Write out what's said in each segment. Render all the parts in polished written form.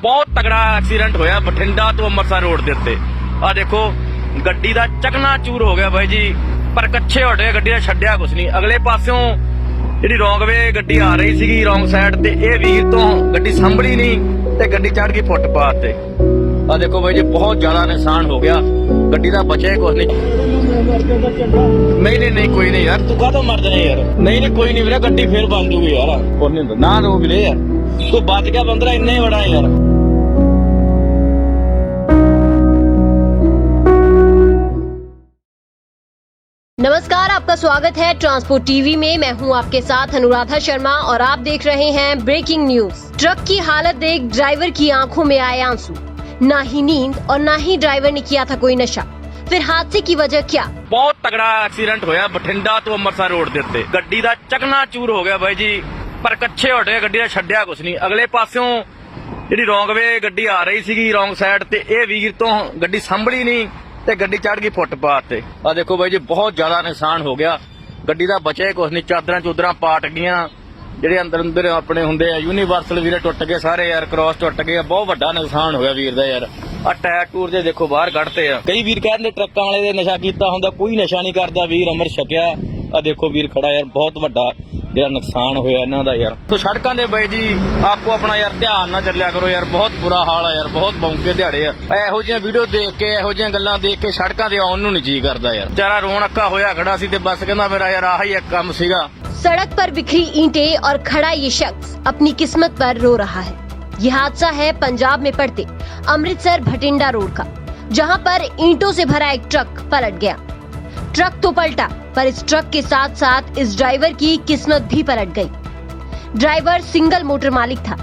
बहुत तगड़ा एक्सीडेंट होया बठिंडा तो अमृतसर रोड ਦੇ ਉੱਤੇ। ਆ ਦੇਖੋ ਗੱਡੀ ਦਾ ਚਕਨਾਚੂਰ ਹੋ ਗਿਆ ਬਾਈ ਜੀ, ਪਰ ਕੱਚੇ ਹੋਟੇ ਗੱਡੀ ਦਾ ਛੱਡਿਆ ਕੁਛ ਨਹੀਂ। ਅਗਲੇ ਪਾਸਿਓਂ ਜਿਹੜੀ ਰੌਂਗ ਵੇ ਗੱਡੀ ਆ ਰਹੀ ਸੀਗੀ ਰੌਂਗ ਸਾਈਡ ਤੇ, ਇਹ ਵੀਰ ਤੋਂ ਗੱਡੀ ਸੰਭਲੀ ਨਹੀਂ ਤੇ ਗੱਡੀ ਚੜ ਗਈ ਫੁੱਟਪਾਥ ਤੇ। ਆ ਦੇਖੋ ਬਾਈ ਜੀ ਬਹੁਤ ਜ਼ਿਆਦਾ ਨੁਕਸਾਨ ਹੋ ਗਿਆ, ਗੱਡੀ ਦਾ ਬਚਿਆ ਹੀ ਕੁਛ ਨਹੀਂ। ਨਹੀਂ ਕੋਈ ਨਹੀਂ ਯਾਰ, ਤੂੰ ਕਾਹਤੋਂ ਮਰ ਜਾਣਾ ਯਾਰ। ਨਹੀਂ ਕੋਈ ਨਹੀਂ ਵੀਰੇ, ਗੱਡੀ ਫੇਰ ਬਣ ਜੂਗੀ ਯਾਰ, ਕੁਛ ਨਹੀਂ ਹੁੰਦਾ ਨਾ ਰੋ ਵੀਰੇ ਯਾਰ, ਤੂੰ ਬਚ ਗਿਆ ਬੰਦਰਾ, ਇੰਨਾ ਹੀ ਬੜਾ यार। नमस्कार, आपका स्वागत है ट्रांसपोर्ट टीवी में। मैं हूं आपके साथ अनुराधा शर्मा और आप देख रहे हैं ब्रेकिंग न्यूज। ट्रक की हालत देख ड्राइवर की आंखों में आए आंसू। ना ही नींद और ना ही ड्राइवर ने किया था कोई नशा। फिर हादसे की वजह क्या? बहुत तगड़ा एक्सीडेंट होया बठिंडा तो अमृतसर रोड ਦੇ ਉੱਤੇ। ਗੱਡੀ ਦਾ ਚਕਨਾਚੂਰ ਹੋ ਗਿਆ ਬਾਈ ਜੀ, ਪਰ ਕੱਚੇ ਹੋਟੇ ਗੱਡੀ ਦਾ ਛੱਡਿਆ ਕੁਛ ਨਹੀਂ। ਅਗਲੇ ਪਾਸਿਓਂ ਜਿਹੜੀ ਰੌਂਗ ਵੇ ਗੱਡੀ ਆ ਰਹੀ ਸੀਗੀ ਰੌਂਗ ਸਾਈਡ ਤੇ, ਇਹ ਵੀਰ ਤੋਂ ਗੱਡੀ ਸੰਭਲੀ ਨਹੀਂ ਤੇ ਗੱਡੀ ਚੜ ਗਈ ਫੁੱਟਪਾਥ ਤੇ। ਆ ਦੇਖੋ ਬਾਈ ਜੀ ਬਹੁਤ ਜ਼ਿਆਦਾ ਨੁਕਸਾਨ ਹੋ ਗਿਆ, ਗੱਡੀ ਦਾ ਬਚਿਆ ਕੁਛ ਨਹੀਂ। ਚਾਦਰਾਂ ਚੂਦਰਾਂ ਪਾਟ ਗਈਆਂ, ਜਿਹੜੇ ਅੰਦਰ ਆਪਣੇ ਹੁੰਦੇ ਆ ਯੂਨੀਵਰਸਲ ਵੀਰੇ ਟੁੱਟ ਗਏ ਸਾਰੇ ਯਾਰ, ਕ੍ਰੋਸ ਟੁੱਟ ਗਏ। ਬਹੁਤ ਵੱਡਾ ਨੁਕਸਾਨ ਹੋ ਗਿਆ ਵੀਰ ਦਾ ਯਾਰ। ਆ ਟਾਇਰ ਟੂਰ ਜੇ ਦੇਖੋ ਬਾਹਰ ਕੱਢਤੇ ਆ। ਕਈ ਵੀਰ ਕਹਿੰਦੇ ਟਰੱਕਾਂ ਵਾਲੇ ਦੇ ਨਸ਼ਾ ਕੀਤਾ ਹੁੰਦਾ, ਕੋਈ ਨਸ਼ਾ ਨਹੀਂ ਕਰਦਾ ਵੀਰ, ਅੰਮ੍ਰਿਤ ਛਕਿਆ। ਆ ਦੇਖੋ ਵੀਰ ਖੜਾ ਯਾਰ, ਬਹੁਤ ਵੱਡਾ ਜਿਹੜਾ ਨੁਕਸਾਨ ਹੋਇਆ ਇਹਨਾਂ ਦਾ ਯਾਰ। ਤੋ ਸੜਕਾਂ ਦੇ ਬਾਈ ਜੀ ਆਪਕੋ ਆਪਣਾ ਯਾਰ ਧਿਆਨ ਨਾਲ ਚੱਲਿਆ ਕਰੋ ਯਾਰ, ਬਹੁਤ ਬੁਰਾ ਹਾਲ ਆ ਯਾਰ, ਬਹੁਤ ਬੌਂਕੇ ਦਿਹਾੜੇ ਆ। ਇਹੋ ਜਿਹੀਆਂ ਵੀਡੀਓ ਦੇਖ ਕੇ, ਇਹੋ ਜਿਹੀਆਂ ਗੱਲਾਂ ਦੇਖ ਕੇ ਸੜਕਾਂ ਤੇ ਆਉਣ ਨੂੰ ਨਹੀਂ ਜੀ ਕਰਦਾ ਯਾਰ। ਵਿਚਾਰਾ ਰੋਣ ਅੱਕਾ ਹੋਇਆ ਖੜਾ ਸੀ ਤੇ ਬਸ ਕਹਿੰਦਾ ਮੇਰਾ ਯਾਰ ਆਹੀ ਇੱਕ ਕੰਮ ਸੀਗਾ। सड़क पर बिखरी ईंटें और खड़ा ये शख्स अपनी किस्मत पर रो रहा है। ये हादसा है पंजाब में पड़ते अमृतसर भटिंडा रोड का, जहां पर ईंटों से भरा एक ट्रक पलट गया। ट्रक तो पलटा, पर इस ट्रक के साथ साथ इस ड्राइवर की किस्मत भी पलट गई। ड्राइवर सिंगल मोटर मालिक था,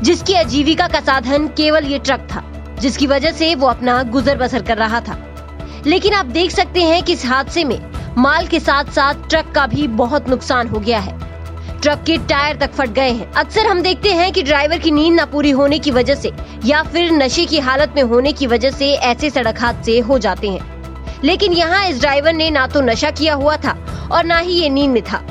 जिसकी आजीविका का साधन केवल ये ट्रक था, जिसकी वजह से वो अपना गुजर बसर कर रहा था। लेकिन आप देख सकते हैं कि इस हादसे में माल के साथ साथ ट्रक का भी बहुत नुकसान हो गया है। ट्रक के टायर तक फट गए हैं। अक्सर हम देखते हैं कि ड्राइवर की नींद न पूरी होने की वजह से या फिर नशे की हालत में होने की वजह से ऐसे सड़क हादसे हो जाते हैं, लेकिन यहाँ इस ड्राइवर ने ना तो नशा किया हुआ था और ना ही ये नींद में था।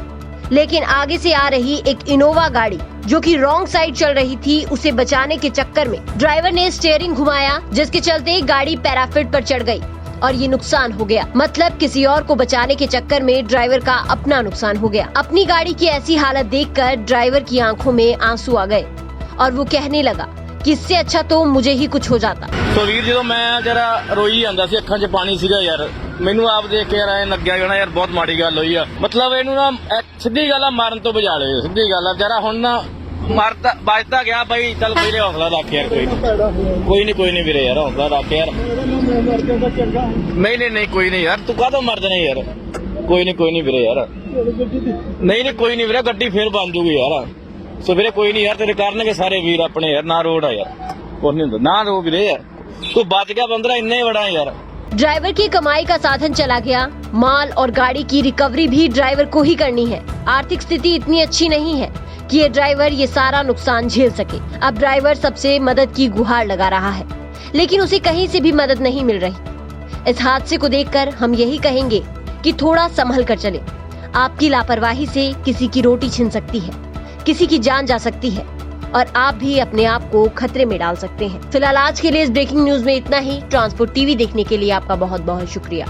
लेकिन आगे से आ रही एक इनोवा गाड़ी जो कि रॉन्ग साइड चल रही थी, उसे बचाने के चक्कर में ड्राइवर ने स्टीयरिंग घुमाया, जिसके चलते गाड़ी पैराफिट पर चढ़ गई और ये नुकसान हो गया। मतलब किसी और को बचाने के चक्कर में ड्राइवर का अपना नुकसान हो गया। अपनी गाड़ी की ऐसी हालत देखकर ड्राइवर की आंखों में आंसू आ गए और वो कहने लगा कि इससे अच्छा तो मुझे ही कुछ हो जाता। तो वीर जो मैं जरा रोई ਜਾਂਦਾ ਸੀ, ਅੱਖਾਂ 'ਚ ਪਾਣੀ ਸੀਗਾ ਯਾਰ। ਮੈਨੂੰ ਆਪ ਦੇਖ ਕੇ ਯਾਰ ਐ ਲੱਗਿਆ ਜਾਣਾ ਯਾਰ, ਬਹੁਤ ਮਾੜੀ ਗੱਲ ਹੋਈ ਆ। ਮਤਲਬ ਇਹਨੂੰ ਨਾ ਸਿੱਧੀ ਗੱਲ ਆ, ਮਾਰਨ ਤੋਂ ਬਚਾ ਲਿਓ, ਸਿੱਧੀ ਗੱਲ ਆ। ਵਿਚਾਰਾ ਹੁਣ ਨਾ ਮਰਦਾ ਬਚਦਾ ਗਿਆ ਬਾਈ। ਚੱਲ ਵੀਰੇ ਹੌਸਲਾ ਰੱਖ ਯਾਰ, ਕੋਈ ਨਹੀਂ ਵੀਰੇ ਯਾਰ, ਹੌਸਲਾ ਰੱਖ ਯਾਰ। ਨਹੀਂ ਕੋਈ ਨਹੀਂ ਯਾਰ, ਤੂੰ ਕਾਹਤੋਂ ਮਰ ਜਾਣਾ ਯਾਰ। ਕੋਈ ਨਹੀਂ ਵੀਰੇ ਯਾਰ। ਨਹੀਂ ਕੋਈ ਨਹੀਂ ਵੀਰੇ, ਗੱਡੀ ਫੇਰ ਬਣ ਜੂਗੀ ਯਾਰ। ਸੋ ਵੀਰੇ ਕੋਈ ਨਹੀਂ ਯਾਰ, ਤੇਰੇ ਕਰਨਗੇ ਸਾਰੇ ਵੀਰ ਆਪਣੇ ਯਾਰ। ਨਾ ਰੋਡ ਆ ਯਾਰ, ਕੁਛ ਨਹੀਂ ਹੁੰਦਾ ਨਾ ਰੋ ਵੀਰੇ ਯਾਰ, ਤੂੰ ਬਚ ਗਿਆ ਬੰਦਰਾ, ਇੰਨਾ ਹੀ बड़ा यार। ड्राइवर की कमाई का साधन चला गया, माल और गाड़ी की रिकवरी भी ड्राइवर को ही करनी है। आर्थिक स्थिति इतनी अच्छी नहीं है कि ये ड्राइवर ये सारा नुकसान झेल सके। अब ड्राइवर सबसे मदद की गुहार लगा रहा है, लेकिन उसे कहीं से भी मदद नहीं मिल रही। इस हादसे को देखकर हम यही कहेंगे कि थोड़ा संभल कर चले। आपकी लापरवाही से किसी की रोटी छिन सकती है, किसी की जान जा सकती है और आप भी अपने आप को खतरे में डाल सकते हैं। फिलहाल आज के लिए इस ब्रेकिंग न्यूज में इतना ही। ट्रांसपोर्ट टीवी देखने के लिए आपका बहुत बहुत शुक्रिया।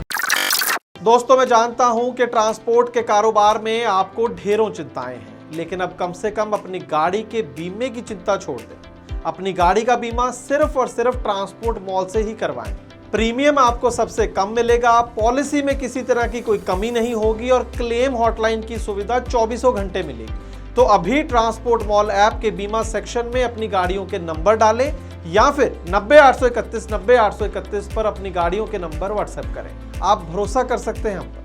दोस्तों, मैं जानता हूं कि ट्रांसपोर्ट के कारोबार में आपको ढेरों चिंताएं हैं, लेकिन अब कम से कम अपनी गाड़ी के बीमे की चिंता छोड़ दें। अपनी गाड़ी का बीमा सिर्फ और सिर्फ ट्रांसपोर्ट मॉल से ही करवाएं। प्रीमियम आपको सबसे कम मिलेगा, पॉलिसी में किसी तरह की कोई कमी नहीं होगी और क्लेम हॉटलाइन की सुविधा 24 घंटे मिलेगी। तो अभी ट्रांसपोर्ट मॉल ऐप के बीमा सेक्शन में अपनी गाड़ियों के नंबर डालें या फिर 90 831 90 831 पर अपनी गाड़ियों के नंबर व्हाट्सएप करें। आप भरोसा कर सकते हैं हम पर।